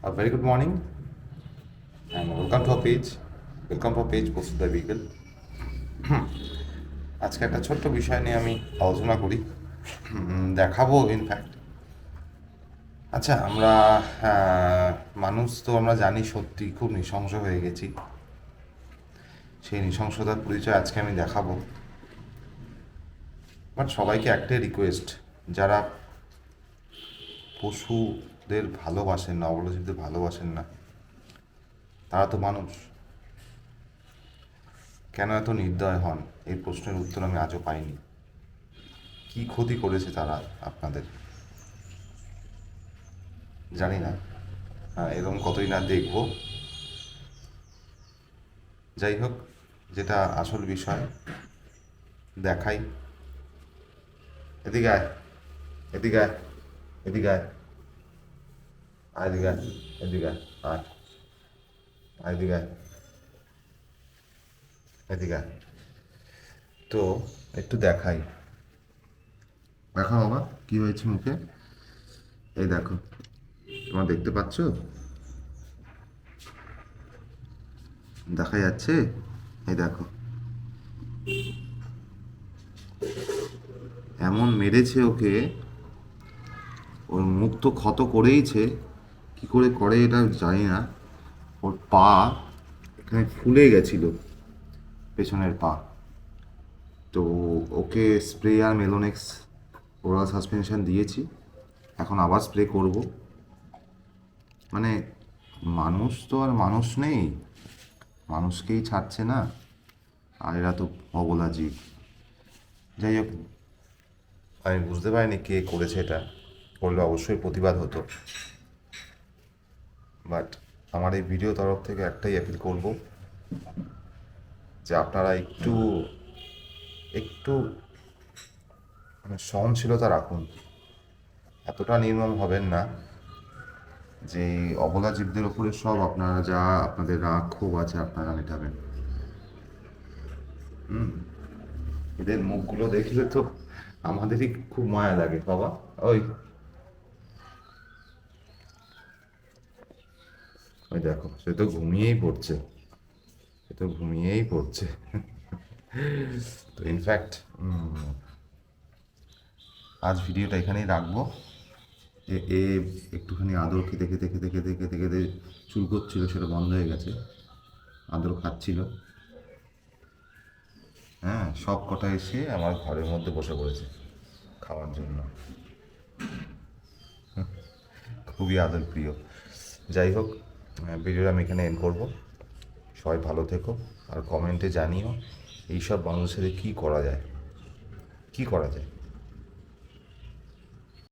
A very good morning and welcome to our page. Welcome to our page posted by Beagle. আজকে একটা ছোট্ট বিষয় নিয়ে আমি আলোচনা করি, দেখাবো ইনফ্যাক্ট। আচ্ছা, আমরা মানুষ তো আমরা জানি সত্যি খুব নৃশংস হয়ে গেছি। সেই নৃশংসতার পরিচয় আজকে আমি দেখাবো। বাট সবাইকে একটাই রিকোয়েস্ট, যারা পশুদের ভালোবাসেন না, অবলজীবদের ভালোবাসেন না, তারা তো মানুষ। কেন এত নির্দয় হন, এই প্রশ্নের উত্তর আমি আজও পাইনি। কি ক্ষতি করেছে তারা আপনাদের, জানি না। এরকম কতই না দেখব। যাই হোক, যেটা আসল বিষয় দেখাই। এদিকে আয়, এদিকে আয়, এদিকে আয়, আয় এদিকে আয়, এদিকে আয়, আয়, আয় এদিকে আয়, এদিকে আয়। তো একটু দেখাই। দেখো বাবা, কি হয়েছে মুখে? এই দেখো, তোমার দেখতে পাচ্ছ? দেখা যাচ্ছে? এই দেখো, এমন মেরেছে ওকে, ওর মুখ তো ক্ষত করেইছে। কি করে করে এটা জানি না। ওর পা এখানে ফুলে গেছিল, পেছনের পা। তো ওকে স্প্রে আর মেলোনেক্স ওরাল সাসপেনশন দিয়েছি, এখন আবার স্প্রে করব। মানে মানুষ তো আর মানুষ নেই, মানুষকেই ছাড়ছে না, আর এরা তো অবলা জীব। যাই হোক, আমি বুঝতে পারিনি কে করেছে এটা। করলে অবশ্যই প্রতিবাদ হতো। বাট আমার এই ভিডিও তরফ থেকে একটাই অ্যাপিল করব, যে আপনারা একটু একটু মানে সহনশীলতা রাখুন। এতটা নির্মম হবেন না যে অবলা জীবদের ওপরে সব আপনারা যা আপনাদের রাগ ক্ষোভ আছে আপনারা মেটাবেন। এদের মুখগুলো দেখলে তো আমাদেরই খুব মায়া লাগে বাবা। ওই ওই দেখো, সে তো ঘুমিয়েই পড়ছে, সে তো ঘুমিয়েই পড়ছে। তো ইনফ্যাক্ট আজ ভিডিওটা এখানেই রাখবো। এ একটুখানি আদর খেতে খেতে খেতে খেতে খেতে খেতে চুল করছিল, সেটা বন্ধ হয়ে গেছে। আদর খাচ্ছিল। হ্যাঁ, সব কটা এসে আমার ঘরের মধ্যে বসে পড়েছে খাওয়ার জন্য। খুবই আদর প্রিয়। যাই হোক, ভিডিওটা আমি এখানে এন্ড করবো। সবাই ভালো থেকো, আর কমেন্টে জানিও এইসব মানুষের কী করা যায়, কী করা যায়।